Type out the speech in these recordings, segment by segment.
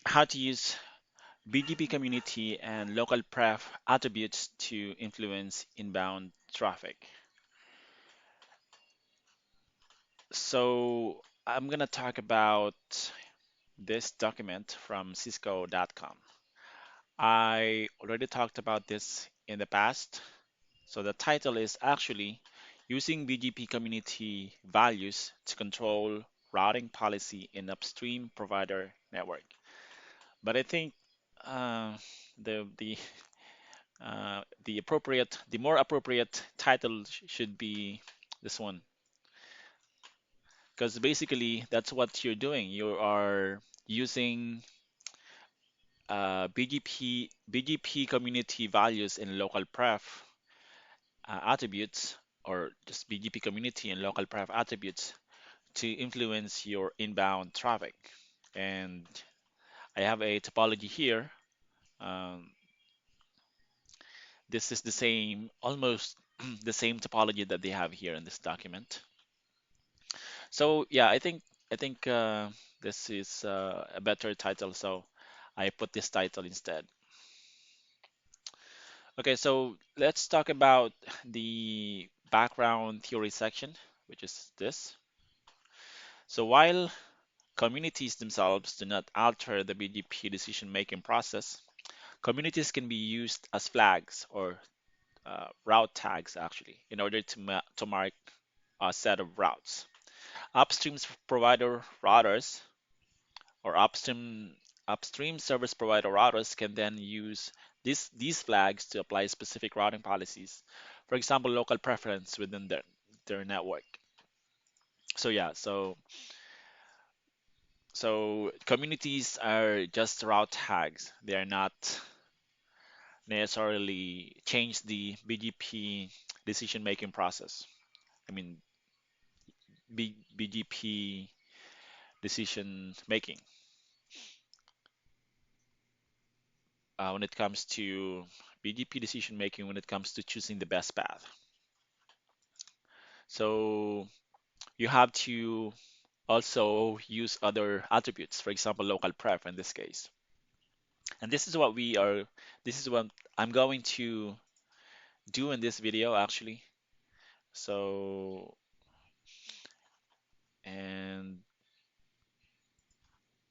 how to use BGP community and Local-Pref attributes to influence inbound traffic. So I'm gonna talk about this document from cisco.com. I already talked about this in the past. So the title is actually using BGP community values to control routing policy in upstream provider network. But I think uh, the the more appropriate title should be this one, because basically that's what you're doing. You are using BGP community values in Local-Pref attributes, or just BGP community and Local-Pref attributes to influence your inbound traffic. And I have a topology here. Um, this is the same, almost the same topology that they have here in this document. So yeah, I think this is a better title, so I put this title instead. Okay, so let's talk about the background theory section, which is this. So while communities themselves do not alter the BGP decision-making process, communities can be used as flags or route tags actually in order to mark a set of routes. Upstream provider routers or upstream service provider routers can then use these flags to apply specific routing policies. For example, local preference within their network. So yeah, so communities are just route tags. They are not necessarily change the BGP decision making process. I mean BGP decision making when it comes to BGP decision making when it comes to choosing the best path. So you have to also use other attributes, for example, Local-Pref in this case. And this is what I'm going to do in this video actually. So, and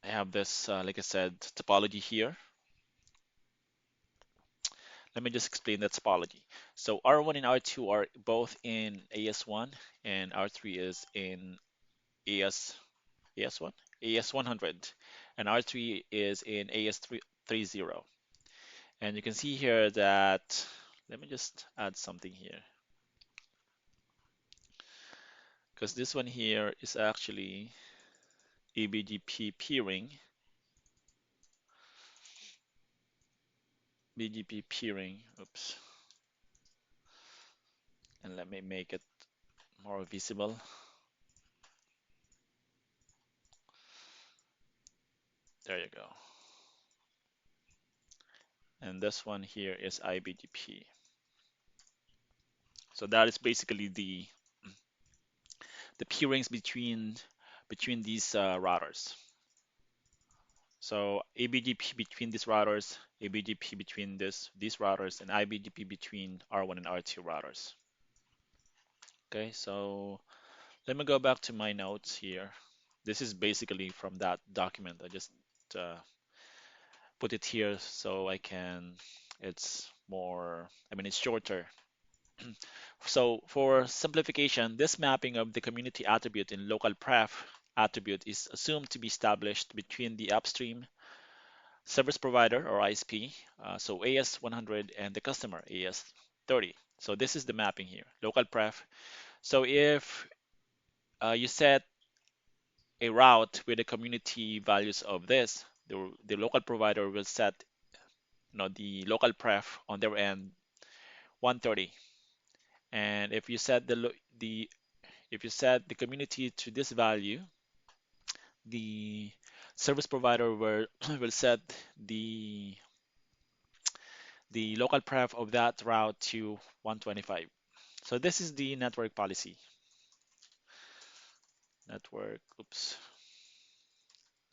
I have this, like I said, topology here. Let me just explain that topology. So R1 and R2 are both in AS1 and R3 is in AS AS1 AS100 and R3 is in AS30. And you can see here that, let me just add something here, because this one here is actually a BGP peering, oops, and let me make it more visible. There you go. And this one here is IBGP. So that is basically the peerings between these routers. So ABGP between these routers, ABGP between these routers, and IBGP between R1 and R2 routers. Okay, so let me go back to my notes here. This is basically from that document. I just uh, put it here so it's more, I mean, it's shorter. So for simplification, this mapping of the community attribute in Local-Pref attribute is assumed to be established between the upstream service provider or ISP, so AS100, and the customer, AS30. So this is the mapping here, Local-Pref. So if you set a route with the community values of this, the local provider will set, the Local-Pref on their end 130. And if you set if you set the community to this value, the service provider will will set the the Local-Pref of that route to 125. So this is the network policy. Network, oops,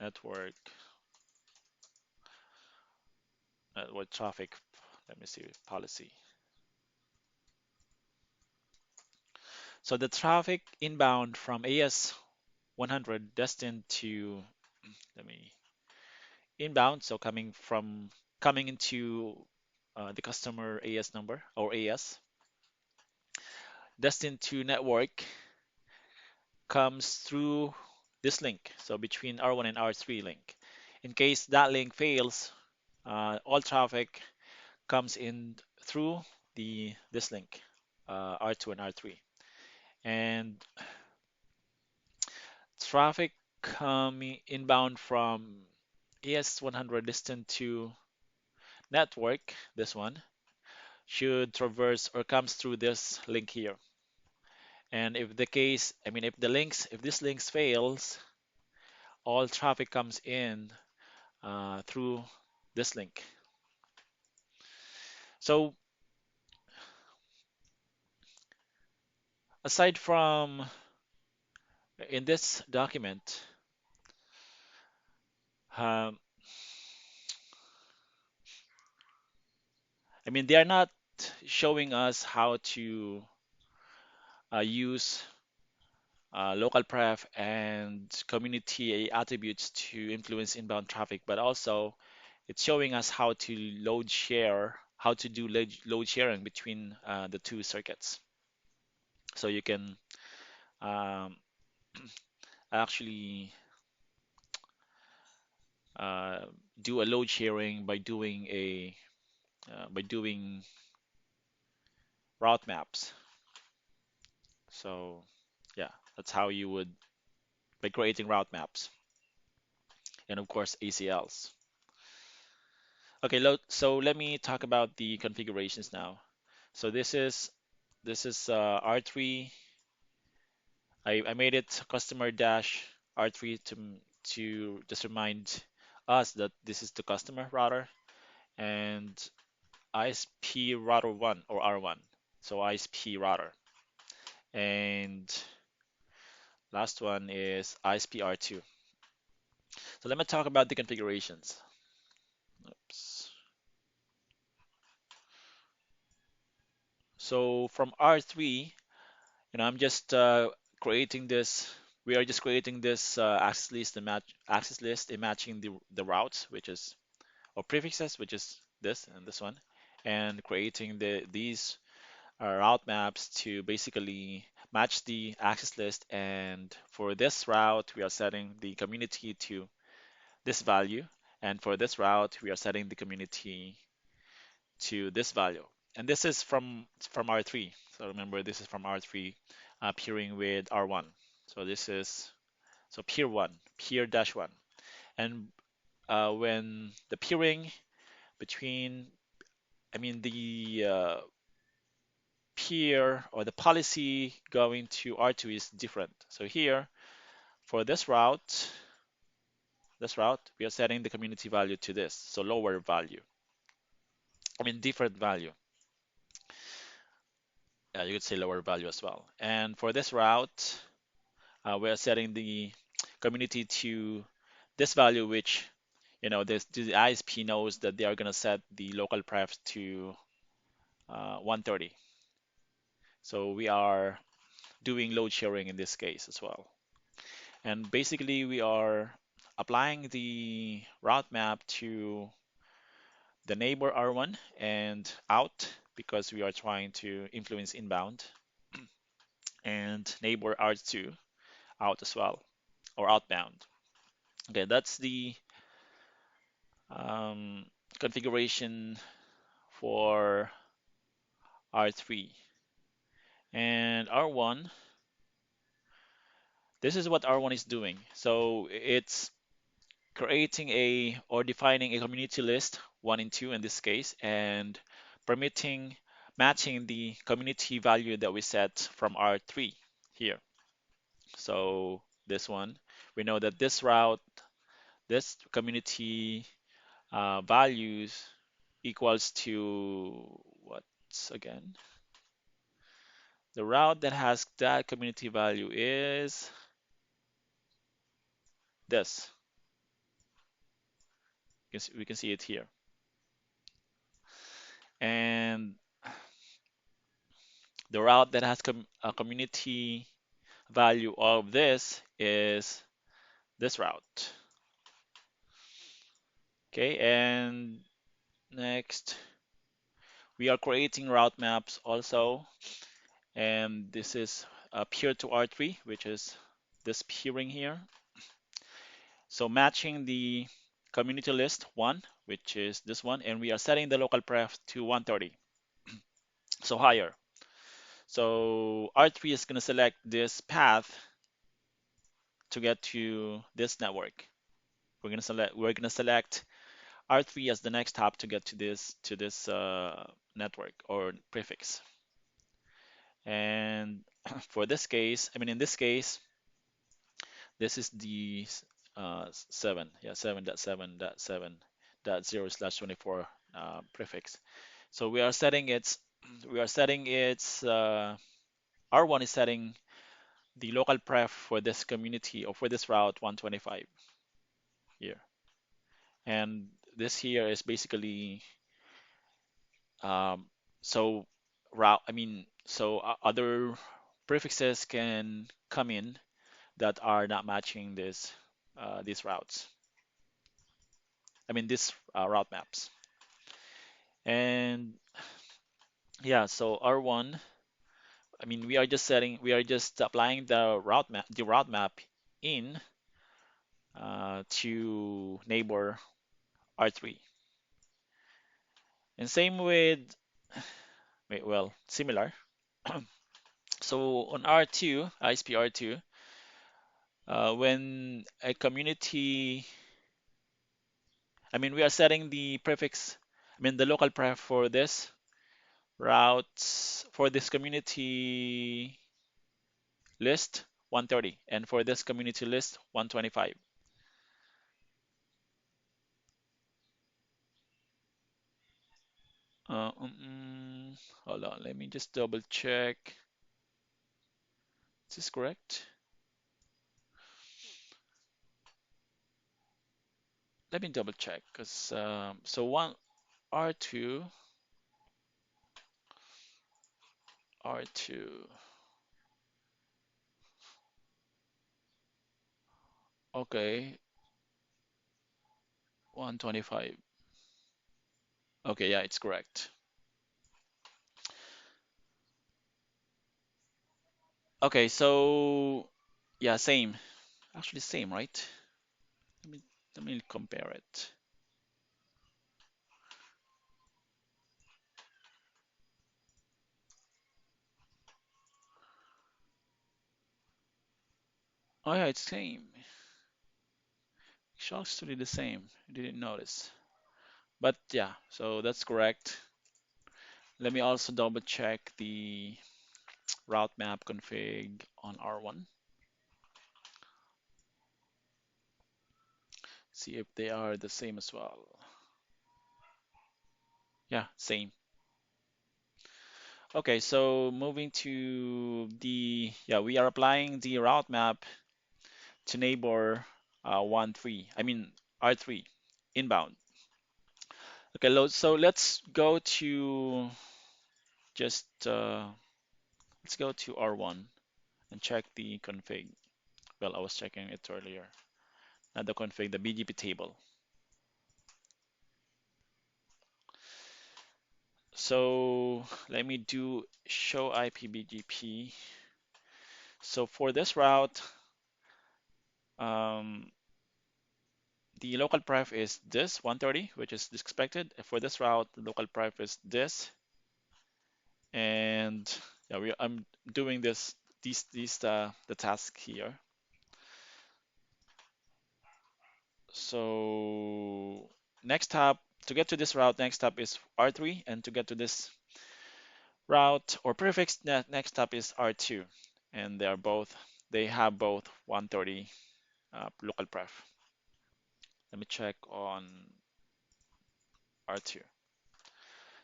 network what traffic, let me see, policy. So the traffic inbound from AS 100 destined to, let me, inbound, so coming into the customer AS number or AS, destined to network comes through this link, so between R1 and R3 link. In case that link fails, all traffic comes in through this link, R2 and R3. And traffic coming inbound from AS100 distant to network, this one, should traverse or comes through this link here. And if the case, I mean, if this links fails, all traffic comes in through this link. So aside from in this document, um, I mean, they are not showing us how to use Local-Pref and community attributes to influence inbound traffic, but also it's showing us how to how to do load sharing between the two circuits. So you can um, actually uh, do a load sharing by doing route maps. So yeah, that's how you would by creating route maps and of course ACLs. Okay, so let me talk about the configurations now. So this is R3. I made it customer dash R3 to just remind us that this is the customer router and ISP router 1 or R1. So ISP router. And last one is ISP R2. So let me talk about the configurations. Oops. So from R3, I'm just creating this. We are just creating this access list and matching the routes, which is or prefixes, which is this and this one, and creating these route maps to basically match the access list. And for this route, we are setting the community to this value, and for this route, we are setting the community to this value. And this is from R3. So remember, this is from R3 peering with R1. So this is peer 1, peer dash 1. And when the peering between, I mean, the peer or the policy going to R2 is different. So here, for this route, we are setting the community value to this, so lower value. I mean, different value. You could say lower value as well. And for this route, we're setting the community to this value, which the ISP knows that they are going to set the Local-Pref to 130. So we are doing load sharing in this case as well. And basically, we are applying the route map to the neighbor R1 and out because we are trying to influence inbound, and neighbor R2 out as well or outbound. Okay, that's the um, configuration for R3. And R1, this is what R1 is doing. So it's creating or defining a community list, 1 and 2 in this case, and matching the community value that we set from R3 here. So this one, we know that this community values equals to what's again? The route that has that community value is this. We can see it here. And the route that has a community value of this is this route. Okay, and next we are creating route maps also, and this is peer to R3, which is this peering here. So matching the community list one, which is this one, and we are setting the Local-Pref to 130, so higher. So R3 is going to select this path to get to this network. We're going to select R3 as the next hop to get to this network or prefix. And for this case, I mean in this case, this is the 7.7.7.7.0/24 prefix. So we are setting its R1 is setting the local pref for this community or for this route 125 here. And this here is basically um, so other prefixes can come in that are not matching these routes. I mean these route maps. And yeah, so R1, I mean we are just applying the route map in to neighbor R3. And same with, well, similar. So on R2, ISP R2, when a community, I mean, we are setting the prefix, I mean, the local pref for this routes, for this community list 130, and for this community list 125. Uh, um, mm, Hold on, let me just double check. Is this correct? Let me double check, because so one R2, R2. Okay, 125. Okay, yeah, it's correct. Okay, so yeah, same. Actually, same, right? Let me let me compare it. Oh yeah, it's same. It's actually the same. I didn't notice. But yeah, so that's correct. Let me also double check the route map config on R1. See if they are the same as well. Yeah, same. Okay, so moving to we are applying the route map to neighbor 1.3, I mean R3 inbound. Okay, so just let's go to R1 and check the config. Well, I was checking it earlier. Not the config, the BGP table. So let me do show IP BGP. So for this route, um, the local pref is this 130, which is expected. For this route, the local pref is this, and yeah, I'm doing the task here. So next hop to get to this route, next hop is R3, and to get to this route or prefix, next hop is R2, and they have both 130 local pref. Let me check on R2.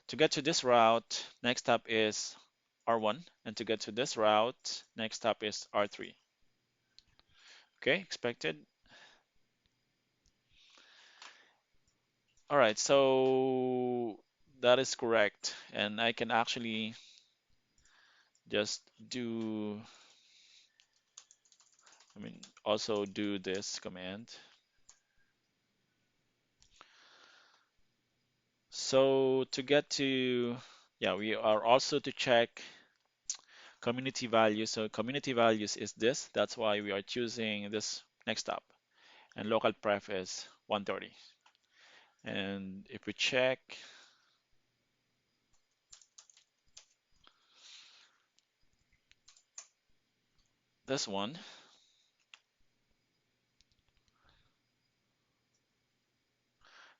To get to this route, next stop is R1, and to get to this route, next stop is R3. Okay, expected. All right, so that is correct. And I can actually just do, I mean, also do this command. So to get to, yeah, we are also to check community values. So community values is this. That's why we are choosing this next up. And Local-Pref is 130. And if we check this one,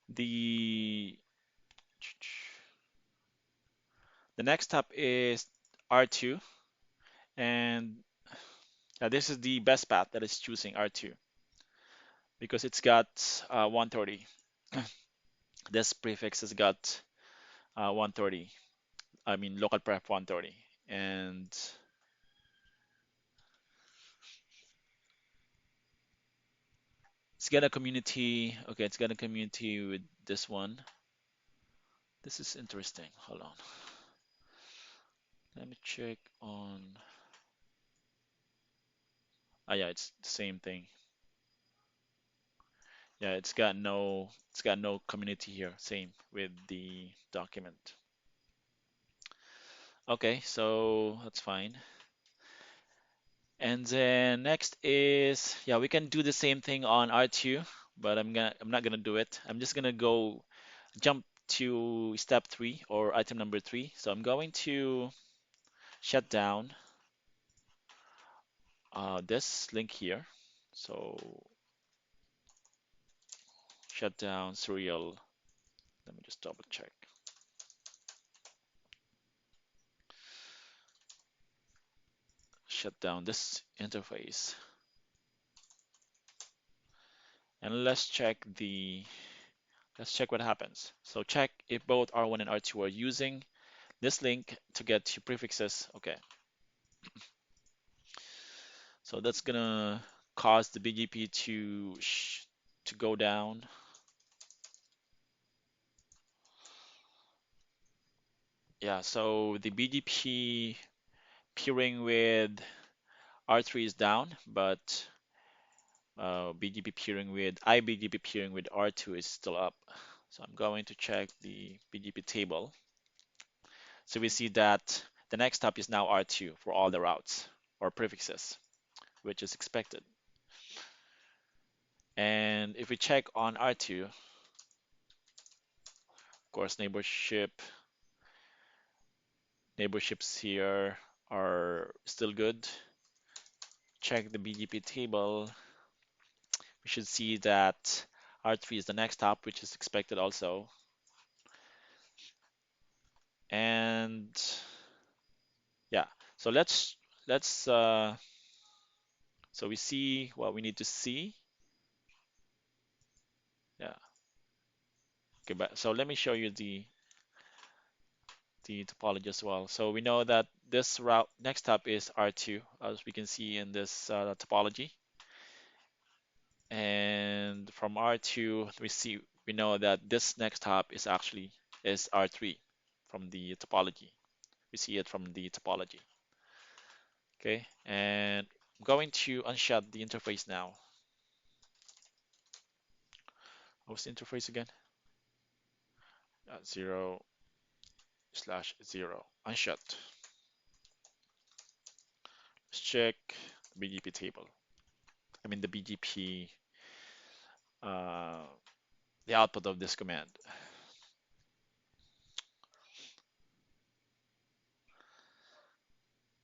the the next step is R2, and this is the best path that is choosing R2 because it's got 130. This prefix has got 130. I mean Local-Pref 130, and it's got a community. Okay, it's got a community with this one. This is interesting. Hold on. Let me check on. Ah, yeah, it's the same thing. Yeah, it's got no community here. Same with the document. Okay, so that's fine. And then next is, yeah, we can do the same thing on R2, but I'm not gonna do it. I'm just gonna go jump to step 3 or item number 3. So I'm going to shut down this link here. So shut down serial. Let me just double check. Shut down this interface. And let's check what happens. So check if both R1 and R2 are using this link to get to prefixes. Okay, so that's gonna cause the BGP to go down. Yeah, so the BGP peering with R3 is down, but BGP peering with IBGP peering with R2 is still up. So I'm going to check the BGP table. So we see that the next stop is now R2 for all the routes or prefixes, which is expected. And if we check on R2, of course, neighborships here are still good. Check the BGP table. We should see that R3 is the next stop, which is expected also. And yeah, so let's so we see what we need to see. Yeah. Okay, but so let me show you the topology as well. So we know that this route next stop is R2, as we can see in this topology. And from R2, we know that this next hop is actually is R3 from the topology. We see it from the topology. Okay, and I'm going to unshut the interface now. What's the interface again? 0/0. Unshut. Let's check the BGP table. I mean the BGP, uh, the output of this command.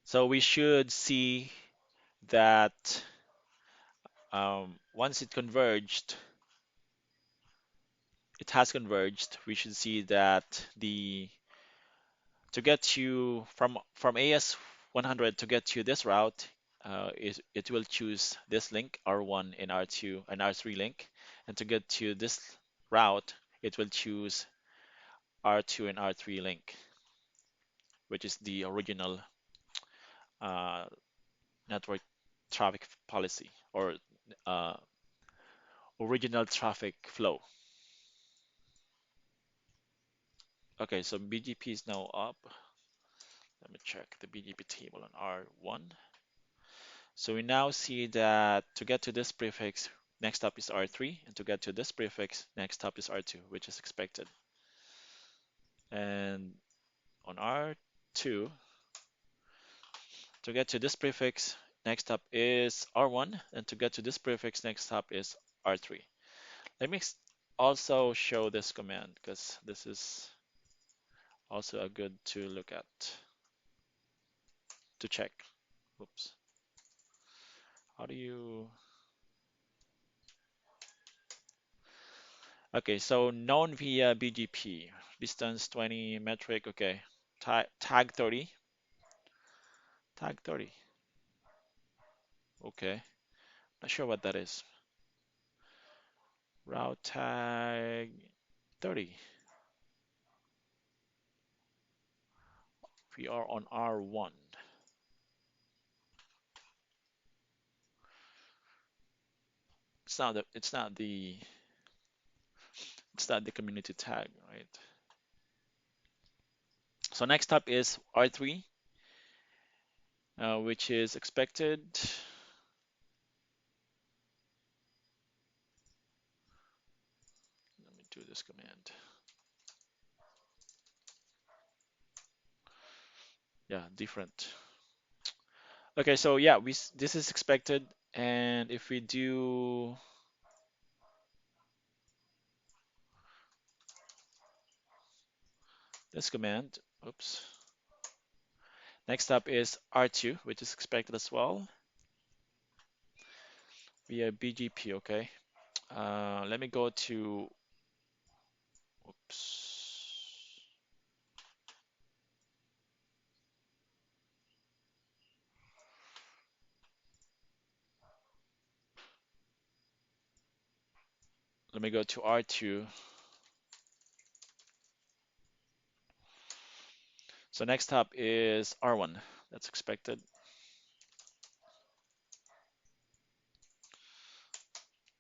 So we should see that once it has converged. We should see that the to get you from AS 100 to get to this route, is it will choose this link R1 and R2 and R3 link, and to get to this route, it will choose R2 and R3 link, which is the original uh, network traffic policy or uh, original traffic flow. Okay, so BGP is now up. Let me check the BGP table on R1. So we now see that to get to this prefix, next up is R3, and to get to this prefix, next up is R2, which is expected. And on R2, to get to this prefix, next up is R1, and to get to this prefix, next up is R3. Let me also show this command because this is also a good to look at, to check. Oops. How do you... Okay, so known via BGP, distance 20, metric, okay. Tag 30, tag 30. Okay, not sure what that is. Route tag 30. We are on R1. It's not the community tag, right? So next up is R3, which is expected. Let me do this command. Yeah, different. Okay, so yeah, this is expected, and if we do this command, oops. Next up is R2, which is expected as well via BGP, okay. Let me go to, oops. Let me go to R2. So next up is R1, that's expected.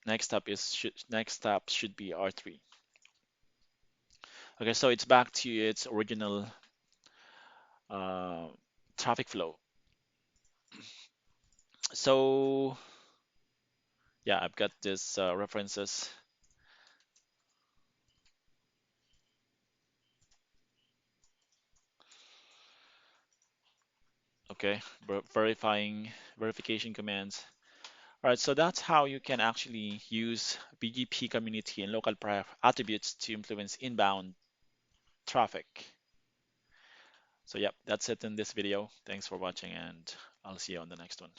Next up should be R3. Okay, so it's back to its original uh, traffic flow. So yeah, I've got this references. Okay, verification commands. All right, so that's how you can actually use BGP community and Local-Pref attributes to influence inbound traffic. So yep, that's it in this video. Thanks for watching, and I'll see you on the next one.